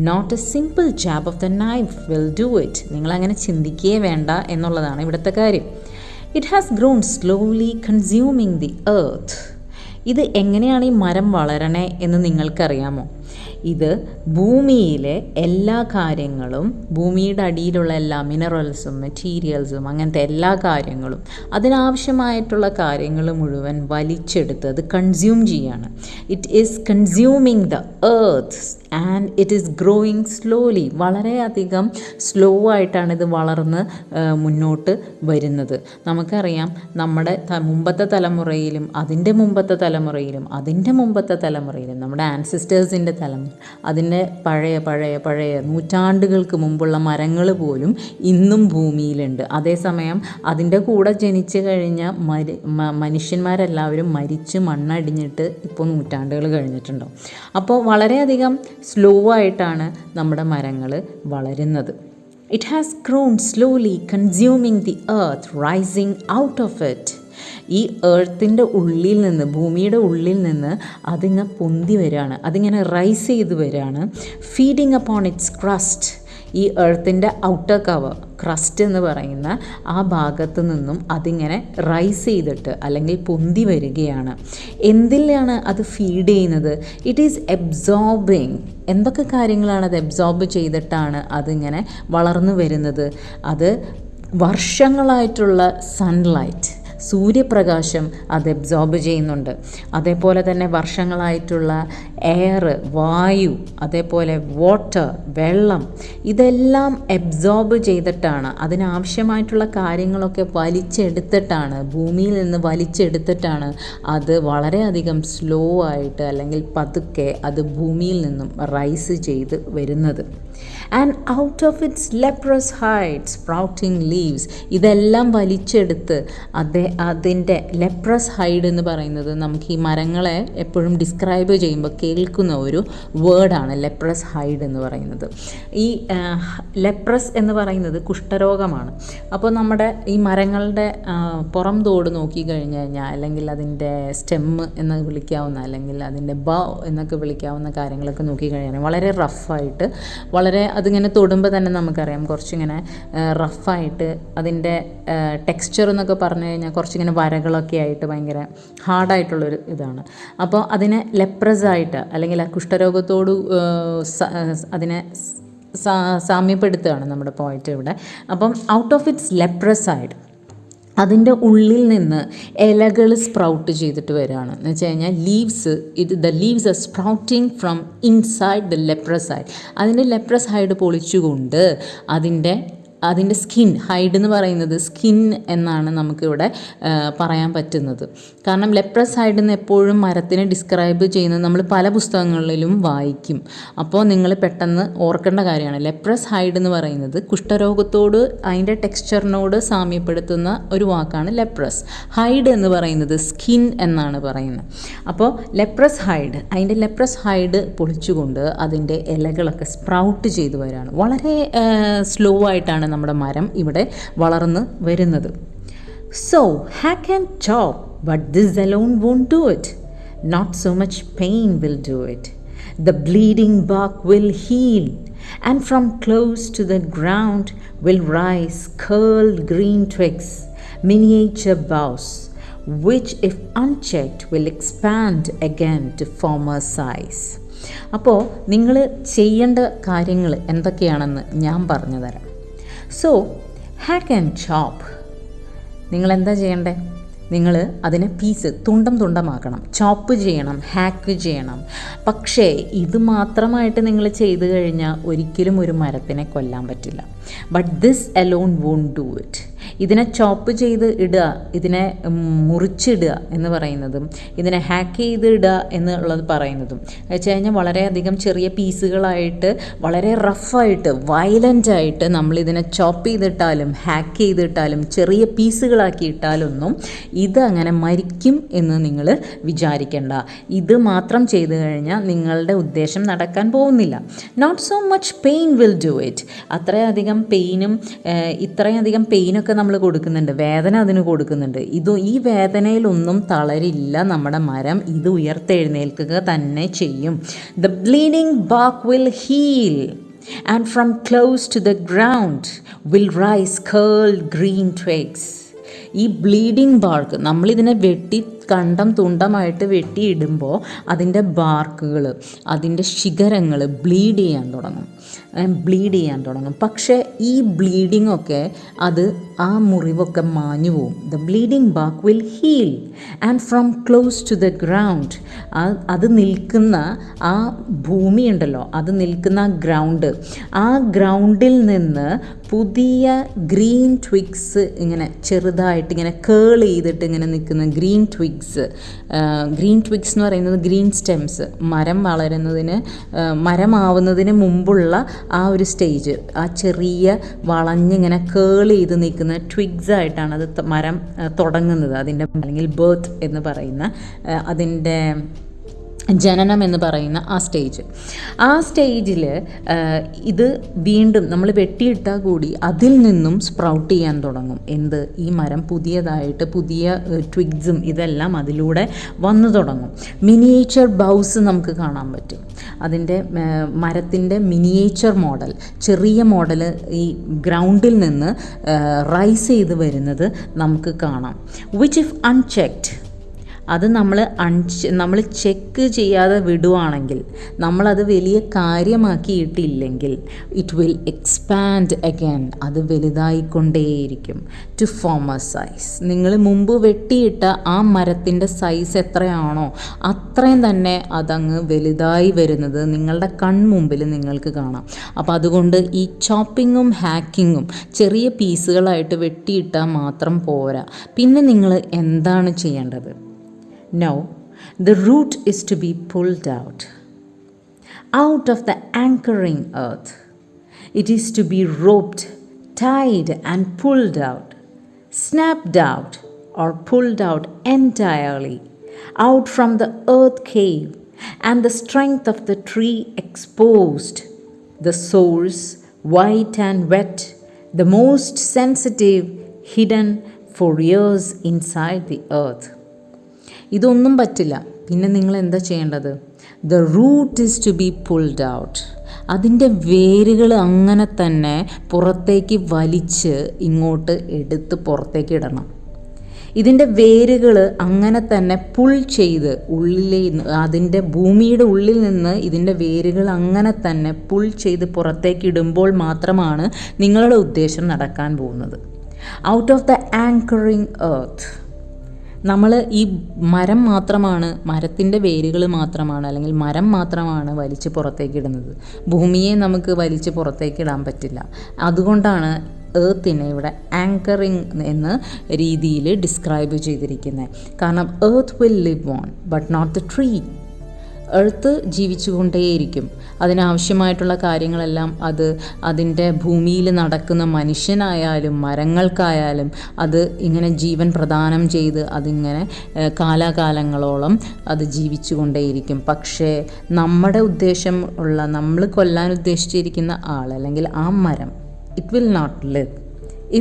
not a simple jab of the knife will do it. നിങ്ങളങ്ങനെ ചിന്തിക്കുകയേ വേണ്ട എന്നുള്ളതാണ് ഇവിടുത്തെ കാര്യം. It has grown slowly consuming the earth. ഇത് എങ്ങനെയാണ് ഈ മരം വളരണേ എന്ന് നിങ്ങൾക്കറിയാമോ? ഇത് ഭൂമിയിലെ എല്ലാ കാര്യങ്ങളും, ഭൂമിയുടെ അടിയിലുള്ള എല്ലാ മിനറൽസും മെറ്റീരിയൽസും അങ്ങനത്തെ എല്ലാ കാര്യങ്ങളും, അതിനാവശ്യമായിട്ടുള്ള കാര്യങ്ങൾ മുഴുവൻ വലിച്ചെടുത്ത് അത് കൺസ്യൂം ചെയ്യാണ്. It is consuming the earth and it is growing slowly. വളരെയധികം സ്ലോ ആയിട്ടാണ് ഇത് വളർന്ന് മുന്നോട്ട് വരുന്നത്. നമുക്കറിയാം, നമ്മുടെ മുമ്പത്തെ തലമുറയിലും അതിൻ്റെ മുമ്പത്തെ തലമുറയിലും അതിൻ്റെ മുമ്പത്തെ തലമുറയിലും നമ്മുടെ ആൻസിസ്റ്റേഴ്സിൻ്റെ അതിൻ്റെ പഴയ നൂറ്റാണ്ടുകൾക്ക് മുമ്പുള്ള മരങ്ങൾ പോലും ഇന്നും ഭൂമിയിലുണ്ട്. അതേസമയം അതിൻ്റെ കൂടെ ജനിച്ചു കഴിഞ്ഞ മനുഷ്യന്മാരെല്ലാവരും മരിച്ച് മണ്ണടിഞ്ഞിട്ട് ഇപ്പോൾ നൂറ്റാണ്ടുകൾ കഴിഞ്ഞിട്ടുണ്ടാവും. അപ്പോൾ വളരെയധികം സ്ലോ ആയിട്ടാണ് നമ്മുടെ മരങ്ങൾ വളരുന്നത്. It has grown slowly consuming the earth rising out of it. ഈ എർത്തിൻ്റെ ഉള്ളിൽ നിന്ന്, ഭൂമിയുടെ ഉള്ളിൽ നിന്ന് അതിങ്ങനെ പൊന്തി വരികയാണ്, അതിങ്ങനെ റൈസ് ചെയ്ത് വരികയാണ്. Feeding upon it's crest. ഈ എർത്തിൻ്റെ ഔട്ടർ കവർ, ക്രസ്റ്റ് എന്ന് പറയുന്ന ആ ഭാഗത്ത് നിന്നും അതിങ്ങനെ റൈസ് ചെയ്തിട്ട് അല്ലെങ്കിൽ പൊന്തി വരികയാണ്. എന്തിലാണ് അത് ഫീഡ് ചെയ്യുന്നത്? It is absorbing. എന്തൊക്കെ കാര്യങ്ങളാണ് അത് എബ്സോർബ് ചെയ്തിട്ടാണ് അതിങ്ങനെ വളർന്നു വരുന്നത്? അത് വർഷങ്ങളായിട്ടുള്ള സൺലൈറ്റ്, സൂര്യപ്രകാശം അത് എബ്സോർബ് ചെയ്യുന്നുണ്ട്. അതേപോലെ തന്നെ വർഷങ്ങളായിട്ടുള്ള എയർ, വായു, അതേപോലെ വാട്ടർ, വെള്ളം, ഇതെല്ലാം എബ്സോർബ് ചെയ്തിട്ടാണ്, അതിനാവശ്യമായിട്ടുള്ള കാര്യങ്ങളൊക്കെ വലിച്ചെടുത്തിട്ടാണ്, ഭൂമിയിൽ നിന്ന് വലിച്ചെടുത്തിട്ടാണ് അത് വളരെയധികം സ്ലോ ആയിട്ട് അല്ലെങ്കിൽ പതുക്കെ അത് ഭൂമിയിൽ നിന്നും റൈസ് ചെയ്ത് വരുന്നത്. And out of its leprous hide sprouting leaves. ഇതെല്ലാം വലിച്ചെടുത്ത് അതിൻ്റെ ലെപ്രസ് ഹൈഡ് എന്ന് പറയുന്നത്, നമുക്ക് ഈ മരങ്ങളെ എപ്പോഴും ഡിസ്ക്രൈബ് ചെയ്യുമ്പോൾ കേൾക്കുന്ന ഒരു വേർഡാണ് ലെപ്രസ് ഹൈഡ് എന്ന് പറയുന്നത്. ഈ ലെപ്രസ് എന്ന് പറയുന്നത് കുഷ്ഠരോഗമാണ്. അപ്പോൾ നമ്മുടെ ഈ മരങ്ങളുടെ പുറം തോട് നോക്കി കഴിഞ്ഞ് കഴിഞ്ഞാൽ, അല്ലെങ്കിൽ അതിൻ്റെ സ്റ്റെമ്മ് എന്ന് വിളിക്കാവുന്ന, അല്ലെങ്കിൽ അതിൻ്റെ ബൗ എന്നൊക്കെ വിളിക്കാവുന്ന കാര്യങ്ങളൊക്കെ നോക്കിക്കഴിഞ്ഞാൽ വളരെ റഫായിട്ട്, വളരെ അതിങ്ങനെ തൊടുമ്പോൾ തന്നെ നമുക്കറിയാം കുറച്ചിങ്ങനെ റഫായിട്ട്, അതിൻ്റെ ടെക്സ്ചർ എന്നൊക്കെ പറഞ്ഞു കഴിഞ്ഞാൽ കുറച്ചിങ്ങനെ വരകളൊക്കെ ആയിട്ട് ഭയങ്കര ഹാർഡായിട്ടുള്ളൊരു ഇതാണ്. അപ്പോൾ അതിനെ ലെപ്രസായിട്ട് അല്ലെങ്കിൽ ആ കുഷ്ഠരോഗത്തോട് അതിനെ സാമ്യപ്പെടുത്തുകയാണ് നമ്മുടെ പോയിറ്റ് ഇവിടെ. അപ്പം out of its leprous side, അതിൻ്റെ ഉള്ളിൽ നിന്ന് ഇലകൾ സ്പ്രൗട്ട് ചെയ്തിട്ട് വരികയാണ്. എന്ന് വെച്ച് കഴിഞ്ഞാൽ the leaves R sprouting from inside the leprous hide. അതിൻ്റെ ലെപ്രസ് ഹൈഡ് പൊളിച്ചുകൊണ്ട് അതിൻ്റെ സ്കിൻ, ഹൈഡ് എന്ന് പറയുന്നത് സ്കിൻ എന്നാണ് നമുക്കിവിടെ പറയാൻ പറ്റുന്നത്. കാരണം ലെപ്രസ് ഹൈഡ് എന്ന് എപ്പോഴും മരത്തിനെ ഡിസ്ക്രൈബ് ചെയ്യുന്നത് നമ്മൾ പല പുസ്തകങ്ങളിലും വായിക്കും. അപ്പോൾ നിങ്ങൾ പെട്ടെന്ന് ഓർക്കേണ്ട കാര്യമാണ്, ലെപ്രസ് ഹൈഡ് എന്ന് പറയുന്നത് കുഷ്ഠരോഗത്തോട് അതിൻ്റെ ടെക്സ്ചറിനോട് സാമ്യപ്പെടുത്തുന്ന ഒരു വാക്കാണ് ലെപ്രസ്. ഹൈഡ് എന്ന് പറയുന്നത് സ്കിൻ എന്നാണ് പറയുന്നത്. അപ്പോൾ ലെപ്രസ് ഹൈഡ്, അതിൻ്റെ ലെപ്രസ് ഹൈഡ് പൊളിച്ചുകൊണ്ട് അതിൻ്റെ ഇലകളൊക്കെ സ്പ്രൗട്ട് ചെയ്തു വരികയാണ്. വളരെ സ്ലോ ആയിട്ടാണ് നമ്മുടെ മരം ഇവിടെ വളർന്ന് വരുന്നത്. So, hack and chop, but this alone won't do it. Not so much pain will do it. The bleeding bark will heal, and from close to the ground will rise curled green twigs, miniature boughs, which if unchecked will expand again to former size. അപ്പോൾ നിങ്ങൾ ചെയ്യേണ്ട കാര്യങ്ങൾ എന്തൊക്കെയാണെന്ന് ഞാൻ പറഞ്ഞു തരാം. So hack and ചോപ്പ്. നിങ്ങളെന്താ ചെയ്യണ്ടേ? നിങ്ങൾ അതിനെ തുണ്ടമാക്കണം, ചോപ്പ് ചെയ്യണം, ഹാക്ക് ചെയ്യണം. പക്ഷേ ഇത് മാത്രമായിട്ട് നിങ്ങൾ ചെയ്തു കഴിഞ്ഞാൽ ഒരിക്കലും ഒരു മരത്തിനെ കൊല്ലാൻ പറ്റില്ല. But this alone won't do it. ഇതിനെ ചോപ്പ് ചെയ്ത് ഇടുക, ഇതിനെ മുറിച്ചിടുക എന്ന് പറയുന്നതും ഇതിനെ ഹാക്ക് ചെയ്ത് ഇടുക എന്നുള്ളത് പറയുന്നതും വെച്ച് കഴിഞ്ഞാൽ വളരെയധികം ചെറിയ പീസുകളായിട്ട് വളരെ റഫായിട്ട് വയലൻ്റായിട്ട് നമ്മളിതിനെ ചോപ്പ് ചെയ്തിട്ടാലും ഹാക്ക് ചെയ്തിട്ടാലും ചെറിയ പീസുകളാക്കി ഇട്ടാലൊന്നും ഇത് അങ്ങനെ മരിക്കും എന്ന് നിങ്ങൾ വിചാരിക്കേണ്ട. ഇത് മാത്രം ചെയ്തു കഴിഞ്ഞാൽ നിങ്ങളുടെ ഉദ്ദേശം നടക്കാൻ പോകുന്നില്ല. Not so much pain will do it. അത്രയധികം ഇത്രയധികം പെയിനൊക്കെ നമ്മൾ കൊടുക്കുന്നുണ്ട്, വേദന അതിന് കൊടുക്കുന്നുണ്ട്. ഈ വേദനയിലൊന്നും തളരില്ല നമ്മുടെ മരം. ഇത് ഉയർത്തെഴുന്നേൽക്കുക തന്നെ ചെയ്യും. The bleeding bark will heal and from close to the ground will rise curled green twigs. ഈ ബ്ലീഡിംഗ് ബാർക്ക് നമ്മളിതിനെ തുണ്ടമായിട്ട് വെട്ടിയിടുമ്പോൾ അതിൻ്റെ ബാർക്കുകൾ, അതിൻ്റെ ശിഖരങ്ങൾ ബ്ലീഡ് ചെയ്യാൻ തുടങ്ങും. പക്ഷേ ഈ ബ്ലീഡിങ്ങൊക്കെ ആ മുറിവൊക്കെ മാഞ്ഞു പോവും. The bleeding bark will heal and from close to the ground. അത് നിൽക്കുന്ന ആ ഭൂമി ഉണ്ടല്ലോ, അത് നിൽക്കുന്ന ആ ഗ്രൗണ്ടിൽ നിന്ന് പുതിയ ഗ്രീൻ ട്വിഗ്സ് ഇങ്ങനെ ചെറുതായിട്ട് ഇങ്ങനെ കേൾ ചെയ്തിട്ട് ഇങ്ങനെ നിൽക്കുന്ന ഗ്രീൻ ട്വിഗ്സ് എന്ന് പറയുന്നത് ഗ്രീൻ സ്റ്റെംസ്, മരമാവുന്നതിന് മുമ്പുള്ള ആ ഒരു സ്റ്റേജ്, ആ ചെറിയ വളഞ്ഞിങ്ങനെ കേൾ ചെയ്ത് നിൽക്കുന്ന ട്വിഗ്സ് ആയിട്ടാണ് അത് മരം തുടങ്ങുന്നത്. അതിൻ്റെ അല്ലെങ്കിൽ ബർത്ത് എന്ന് പറയുന്ന അതിൻ്റെ ജനനം എന്ന് പറയുന്ന ആ സ്റ്റേജിൽ ഇത് വീണ്ടും നമ്മൾ വെട്ടിയിട്ടാൽ കൂടി അതിൽ നിന്നും സ്പ്രൗട്ട് ചെയ്യാൻ തുടങ്ങും. ഈ മരം പുതിയ ട്വിഗ്സും ഇതെല്ലാം അതിലൂടെ വന്നു തുടങ്ങും. മിനിയേച്ചർ ബൗസ് നമുക്ക് കാണാൻ പറ്റും. അതിൻ്റെ മരത്തിൻ്റെ മിനിയേച്ചർ മോഡൽ, ചെറിയ മോഡൽ ഈ ഗ്രൗണ്ടിൽ നിന്ന് റൈസ് ചെയ്ത് വരുന്നത് നമുക്ക് കാണാം. വിച്ച് ഇഫ് അൺചെക്ഡ്, അത് നമ്മൾ ചെക്ക് ചെയ്യാതെ വിടുവാണെങ്കിൽ, നമ്മളത് വലിയ കാര്യമാക്കിയിട്ടില്ലെങ്കിൽ, ഇറ്റ് വിൽ എക്സ്പാൻഡ് അഗൈൻ, അത് വലുതായിക്കൊണ്ടേയിരിക്കും ടു ഫോം എ സൈസ്. നിങ്ങൾ മുമ്പ് വെട്ടിയിട്ട ആ മരത്തിൻ്റെ സൈസ് എത്രയാണോ അത്രയും തന്നെ അതങ്ങ് വലുതായി വരുന്നത് നിങ്ങളുടെ കൺമുമ്പിൽ നിങ്ങൾക്ക് കാണാം. അപ്പോൾ അതുകൊണ്ട് ഈ ചോപ്പിങ്ങും ഹാക്കിങ്ങും ചെറിയ പീസുകളായിട്ട് വെട്ടിയിട്ടാൽ മാത്രം പോരാ. പിന്നെ നിങ്ങൾ എന്താണ് ചെയ്യേണ്ടത്? No, the root is to be pulled out of the anchoring earth. It is to be roped, tied and pulled out, snapped out or pulled out entirely, out from the earth cave, and the strength of the tree exposed, the source white and wet, the most sensitive hidden for years inside the earth. ഇതൊന്നും പറ്റില്ല. പിന്നെ നിങ്ങൾ എന്താ ചെയ്യേണ്ടത്? The root is to be pulled out. അതിൻ്റെ വേരുകൾ അങ്ങനെ തന്നെ പുറത്തേക്ക് വലിച്ച് ഇങ്ങോട്ട് എടുത്ത് പുറത്തേക്ക് ഇടണം. ഇതിൻ്റെ വേരുകൾ അങ്ങനെ തന്നെ പുൾ ചെയ്ത് അതിൻ്റെ ഭൂമിയുടെ ഉള്ളിൽ നിന്ന് ഇതിൻ്റെ വേരുകൾ അങ്ങനെ തന്നെ പുൾ ചെയ്ത് പുറത്തേക്ക് ഇടുമ്പോൾ മാത്രമാണ് നിങ്ങളുടെ ഉദ്ദേശം നടക്കാൻ പോകുന്നത്. Out of the anchoring earth. നമ്മൾ ഈ മരത്തിൻ്റെ വേരുകൾ മാത്രമാണ്, അല്ലെങ്കിൽ മരം മാത്രമാണ് വലിച്ച് പുറത്തേക്ക് ഇടുന്നത്. ഭൂമിയെ നമുക്ക് വലിച്ച് പുറത്തേക്ക് ഇടാൻ പറ്റില്ല. അതുകൊണ്ടാണ് എർത്തിനെ ഇവിടെ ആങ്കറിങ് എന്ന രീതിയിൽ ഡിസ്ക്രൈബ് ചെയ്തിരിക്കുന്നത്. കാരണം earth will live on but not the tree. Earth ജീവിച്ചുകൊണ്ടേയിരിക്കും. അതിനാവശ്യമായിട്ടുള്ള കാര്യങ്ങളെല്ലാം അതിൻ്റെ ഭൂമിയിൽ നടക്കുന്ന മനുഷ്യനായാലും മരങ്ങൾക്കായാലും അത് ഇങ്ങനെ ജീവൻ പ്രദാനം ചെയ്ത് അതിങ്ങനെ കാലാകാലങ്ങളോളം അത് ജീവിച്ചുകൊണ്ടേയിരിക്കും. പക്ഷേ നമ്മുടെ നമ്മൾ കൊല്ലാൻ ഉദ്ദേശിച്ചിരിക്കുന്ന ആൾ അല്ലെങ്കിൽ ആ മരം, it will not live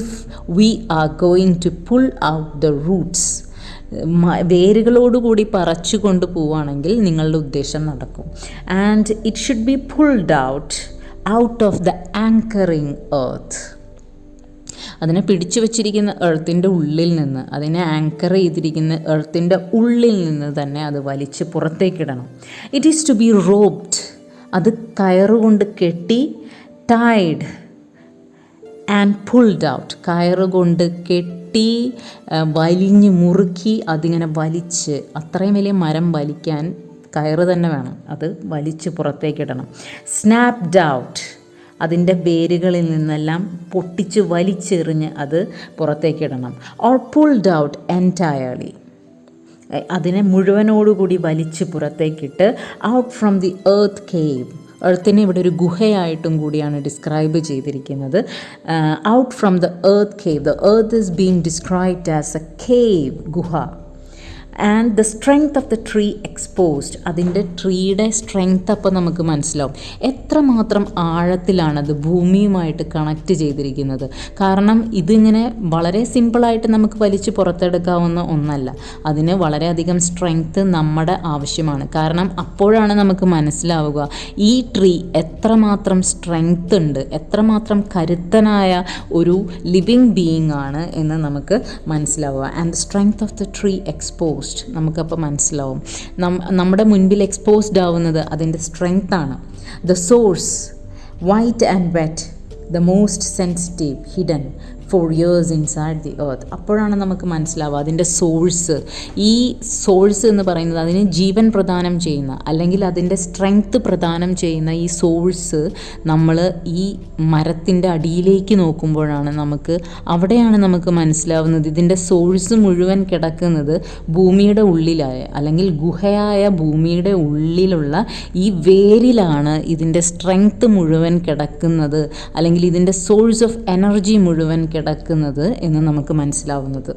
if we are going to pull out the roots. വേരുകളോടുകൂടി പറിച്ചു കൊണ്ട് പോവുകയാണെങ്കിൽ നിങ്ങളുടെ ഉദ്ദേശം നടക്കും. And it should be pulled out of the anchoring earth. അതിനെ പിടിച്ചു വച്ചിരിക്കുന്ന എർത്തിൻ്റെ ഉള്ളിൽ നിന്ന്, അതിനെ ആങ്കർ ചെയ്തിരിക്കുന്ന എർത്തിൻ്റെ ഉള്ളിൽ നിന്ന് തന്നെ അത് വലിച്ച് പുറത്തേക്കിടണം. It is to be roped. അത് കയറുകൊണ്ട് കെട്ടി, ടൈഡ് ആൻഡ് പുൾഡ് ഔട്ട്. കയറുകൊണ്ട് കെട്ടി വലിഞ്ഞ് മുറുക്കി അതിങ്ങനെ വലിച്ച്, അത്രയും വലിയ മരം വലിക്കാൻ കയറ് തന്നെ വേണം, അത് വലിച്ച് പുറത്തേക്കിടണം. Snapped out. അതിൻ്റെ വേരുകളിൽ നിന്നെല്ലാം പൊട്ടിച്ച് വലിച്ചെറിഞ്ഞ് അത് പുറത്തേക്കിടണം. ഓർ പുൾഡ് ഔട്ട് എൻറ്റയർലി, അതിനെ മുഴുവനോടുകൂടി വലിച്ച് പുറത്തേക്കിട്ട് out from the earth cave, എർത്തിനെ ഇവിടെ ഒരു ഗുഹയായിട്ടും കൂടിയാണ് ഡിസ്ക്രൈബ് ചെയ്തിരിക്കുന്നത്. Out from the earth cave, the earth is being described as a cave, ഗുഹ. And the strength of the tree exposed, അതിൻ്റെ ട്രീയുടെ സ്ട്രെങ്ത് അപ്പോൾ നമുക്ക് മനസ്സിലാവും എത്രമാത്രം ആഴത്തിലാണത് ഭൂമിയുമായിട്ട് കണക്റ്റ് ചെയ്തിരിക്കുന്നത്. കാരണം ഇതിങ്ങനെ വളരെ സിമ്പിളായിട്ട് നമുക്ക് വലിച്ച് പുറത്തെടുക്കാവുന്ന ഒന്നല്ല, അതിന് വളരെയധികം സ്ട്രെങ്ത് നമ്മുടെ ആവശ്യമാണ്. കാരണം അപ്പോഴാണ് നമുക്ക് മനസ്സിലാവുക ഈ ട്രീ എത്രമാത്രം സ്ട്രെങ്ത് ഉണ്ട്, എത്രമാത്രം കരുത്തനായ ഒരു ലിവിങ് ബീയിങ് ആണ് എന്ന് നമുക്ക് മനസ്സിലാവുക. And the strength of the tree exposed, നമുക്കപ്പോൾ മനസ്സിലാവും നമ്മുടെ മുൻപിൽ എക്സ്പോസ്ഡ് ആവുന്നത് അതിൻ്റെ സ്ട്രെങ്ത്താണ്. The source white and wet, the most sensitive hidden for years inside the earth. അപ്പോഴാണ് നമുക്ക് മനസ്സിലാവുക അതിൻ്റെ സോഴ്സ്. ഈ സോഴ്സ് എന്ന് പറയുന്നത് അതിന് ജീവൻ പ്രദാനം ചെയ്യുന്ന, അല്ലെങ്കിൽ അതിൻ്റെ സ്ട്രെങ്ത് പ്രദാനം ചെയ്യുന്ന ഈ സോഴ്സ് നമ്മൾ ഈ മരത്തിൻ്റെ അടിയിലേക്ക് നോക്കുമ്പോഴാണ് അവിടെയാണ് നമുക്ക് മനസ്സിലാവുന്നത് ഇതിൻ്റെ സോഴ്സ് മുഴുവൻ കിടക്കുന്നത് ഭൂമിയുടെ ഉള്ളിലായ, അല്ലെങ്കിൽ ഗുഹയായ ഭൂമിയുടെ ഉള്ളിലുള്ള ഈ വേരിലാണ് ഇതിൻ്റെ സ്ട്രെങ്ത് മുഴുവൻ കിടക്കുന്നത്, അല്ലെങ്കിൽ ഇതിൻ്റെ സോഴ്സ് ഓഫ് എനർജി മുഴുവൻ കിടക്കുന്നത് എന്ന് നമുക്ക് മനസ്സിലാവുന്നത്.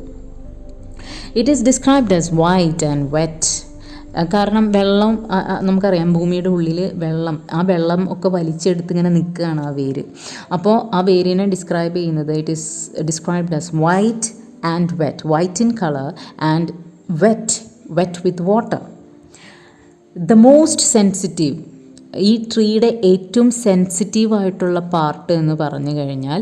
It is described as white and wet. കാരണം വെള്ളം, നമുക്കറിയാം ഭൂമിയുടെ ഉള്ളിൽ ആ വെള്ളം ഒക്കെ വലിച്ചെടുത്ത് ഇങ്ങനെ നിൽക്കുകയാണ് ആ വേര്. അപ്പോൾ ആ വേരിനെ ഡിസ്ക്രൈബ് ചെയ്യുന്നത് it is described as white and wet, white in colour and wet with water. The most sensitive, ഈ ട്രീയുടെ ഏറ്റവും സെൻസിറ്റീവായിട്ടുള്ള പാർട്ട് എന്ന് പറഞ്ഞു കഴിഞ്ഞാൽ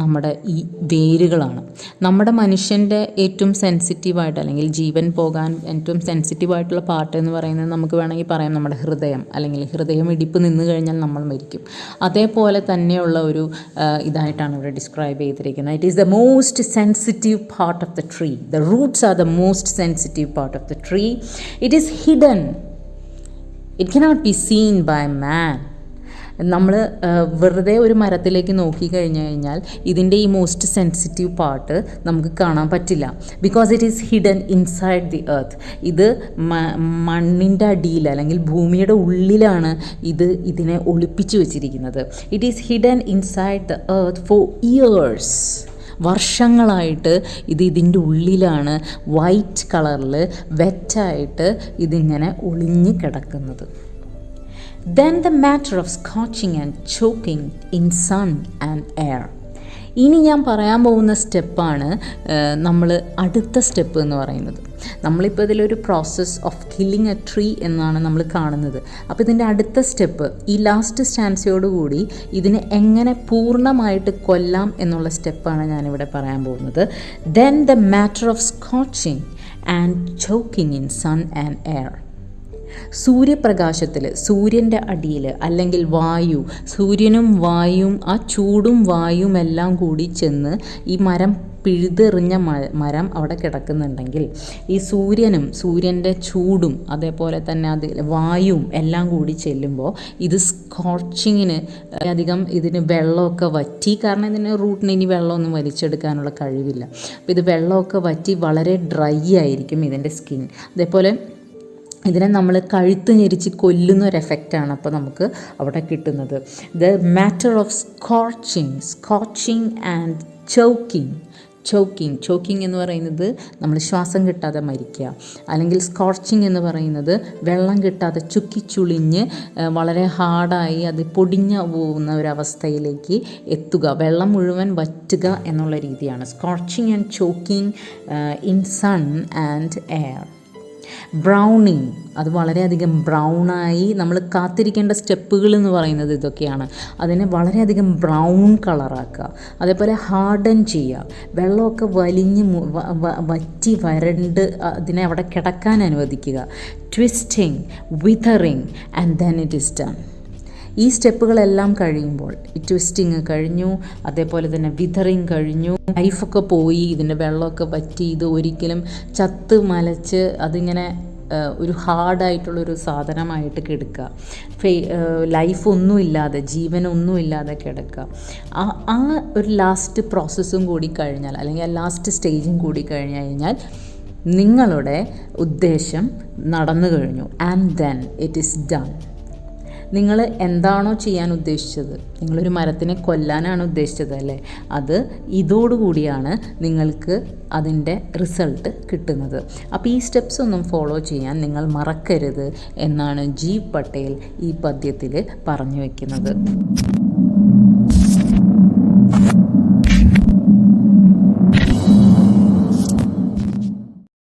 നമ്മുടെ ഈ വേരുകളാണ്. നമ്മുടെ മനുഷ്യൻ്റെ ഏറ്റവും സെൻസിറ്റീവായിട്ട്, അല്ലെങ്കിൽ ജീവൻ പോകാൻ ഏറ്റവും സെൻസിറ്റീവായിട്ടുള്ള പാർട്ട് എന്ന് പറയുന്നത് നമുക്ക് വേണമെങ്കിൽ പറയാം നമ്മുടെ ഹൃദയം, അല്ലെങ്കിൽ ഹൃദയം ഇടിപ്പ് നിന്ന് കഴിഞ്ഞാൽ നമ്മൾ മരിക്കും. അതേപോലെ തന്നെയുള്ള ഒരു ഇതായിട്ടാണ് ഇവിടെ ഡിസ്ക്രൈബ് ചെയ്തിരിക്കുന്നത്. It is the most sensitive part of the tree. The roots are the most sensitive part of the tree. It is hidden, it cannot be seen by man. നമ്മൾ വെറുതെ ഒരു മരത്തിലേക്ക് നോക്കിക്കഴിഞ്ഞു കഴിഞ്ഞാൽ ഇതിൻ്റെ ഈ മോസ്റ്റ് സെൻസിറ്റീവ് പാർട്ട് നമുക്ക് കാണാൻ പറ്റില്ല. Because it is hidden inside the earth. ഇത് മണ്ണിൻ്റെ അടിയിൽ, അല്ലെങ്കിൽ ഭൂമിയുടെ ഉള്ളിലാണ് ഇതിനെ ഒളിപ്പിച്ചു വെച്ചിരിക്കുന്നത്. It is hidden inside the earth four years. വർഷങ്ങളായിട്ട് ഇതിൻ്റെ ഉള്ളിലാണ് വൈറ്റ് കളറിൽ വെറ്റായിട്ട് ഇതിങ്ങനെ ഒളിഞ്ഞ് കിടക്കുന്നത്. Then the matter of scorching and choking in sun and air. ഇനി ഞാൻ പറയാൻ പോകുന്ന സ്റ്റെപ്പാണ് അടുത്ത സ്റ്റെപ്പ് എന്ന് പറയുന്നത്. നമ്മളിപ്പോൾ ഇതിലൊരു process of killing A tree എന്നാണ് നമ്മൾ കാണുന്നത്. അപ്പോൾ ഇതിൻ്റെ അടുത്ത സ്റ്റെപ്പ്, ഈ ലാസ്റ്റ് സ്റ്റാൻസയോടുകൂടി ഇതിനെ എങ്ങനെ പൂർണ്ണമായിട്ട് കൊല്ലാം എന്നുള്ള സ്റ്റെപ്പാണ് ഞാനിവിടെ പറയാൻ പോകുന്നത്. Then the matter of scorching and choking in sun and air. സൂര്യപ്രകാശത്തിൽ, സൂര്യൻ്റെ അടിയിൽ, അല്ലെങ്കിൽ സൂര്യനും വായുവും, ആ ചൂടും വായുവും എല്ലാം കൂടി ചെന്ന് ഈ മരം പിഴുതെറിഞ്ഞ മരം അവിടെ കിടക്കുന്നുണ്ടെങ്കിൽ, ഈ സൂര്യൻ്റെ ചൂടും അതേപോലെ തന്നെ വായുവും എല്ലാം കൂടി ചെല്ലുമ്പോൾ ഇത് സ്കോർച്ചിങ്ങിന് അധികം ഇതിന് വെള്ളമൊക്കെ വറ്റി, കാരണം ഇതിന് റൂട്ടിന് ഇനി വെള്ളമൊന്നും വലിച്ചെടുക്കാനുള്ള കഴിവില്ല. അപ്പോൾ ഇത് വെള്ളമൊക്കെ വറ്റി വളരെ ഡ്രൈ ആയിരിക്കും ഇതിൻ്റെ സ്കിൻ. അതേപോലെ ഇതിനെ നമ്മൾ കഴുത്ത് ഞെരിച്ച് കൊല്ലുന്ന ഒരു എഫക്റ്റാണ് അപ്പോൾ നമുക്ക് അവിടെ കിട്ടുന്നത്. The matter of scorching and choking എന്ന് പറയുന്നത് നമ്മൾ ശ്വാസം കിട്ടാതെ മരിക്കുക, അല്ലെങ്കിൽ സ്കോർച്ചിങ് എന്ന് പറയുന്നത് വെള്ളം കിട്ടാതെ ചുക്കിച്ചുളിഞ്ഞ് വളരെ ഹാർഡായി അത് പൊടിഞ്ഞു പോകുന്ന ഒരവസ്ഥയിലേക്ക് എത്തുക, വെള്ളം മുഴുവൻ വറ്റുക എന്നുള്ള രീതിയാണ് scorching and choking in sun and air. Browning, അത് വളരെയധികം ബ്രൗണായി നമ്മൾ കാത്തിരിക്കേണ്ട സ്റ്റെപ്പുകൾ എന്ന് പറയുന്നത് ഇതൊക്കെയാണ്. അതിനെ വളരെയധികം ബ്രൗൺ കളറാക്കുക. അതേപോലെ ഹാർഡൻ ചെയ്യുക, വെള്ളമൊക്കെ വലിഞ്ഞ് വറ്റി വരണ്ട് അതിനെ അവിടെ കിടക്കാൻ അനുവദിക്കുക. Twisting, withering and then it is done. ഈ സ്റ്റെപ്പുകളെല്ലാം കഴിയുമ്പോൾ, ഈ ട്വിസ്റ്റിങ് കഴിഞ്ഞു, അതേപോലെ തന്നെ വിതറിങ് കഴിഞ്ഞു, ലൈഫൊക്കെ പോയി, ഇതിൻ്റെ വെള്ളമൊക്കെ വറ്റി, ഇത് ഒരിക്കലും ചത്ത് മലച്ച് അതിങ്ങനെ ഒരു ഹാർഡായിട്ടുള്ളൊരു സാധനമായിട്ട് കിടക്കുക, ലൈഫ് ഒന്നുമില്ലാതെ, ജീവനൊന്നുമില്ലാതെ കിടക്കുക. ആ ഒരു ലാസ്റ്റ് പ്രോസസ്സും കൂടി കഴിഞ്ഞാൽ, അല്ലെങ്കിൽ ആ ലാസ്റ്റ് സ്റ്റേജും കൂടി കഴിഞ്ഞാൽ നിങ്ങളുടെ ഉദ്ദേശം നടന്നു കഴിഞ്ഞു. And then it is done. നിങ്ങൾ എന്താണോ ചെയ്യാൻ ഉദ്ദേശിച്ചത്, നിങ്ങളൊരു മരത്തിനെ കൊല്ലാനാണ് ഉദ്ദേശിച്ചത് അല്ലേ, അത് ഇതോടുകൂടിയാണ് നിങ്ങൾക്ക് അതിൻ്റെ റിസൾട്ട് കിട്ടുന്നത്. അപ്പോൾ ഈ സ്റ്റെപ്സ് ഒന്നും ഫോളോ ചെയ്യാൻ നിങ്ങൾ മറക്കരുത് എന്നാണ് ജീവ് പട്ടേൽ ഈ പദ്യത്തിൽ പറഞ്ഞു വയ്ക്കുന്നത്.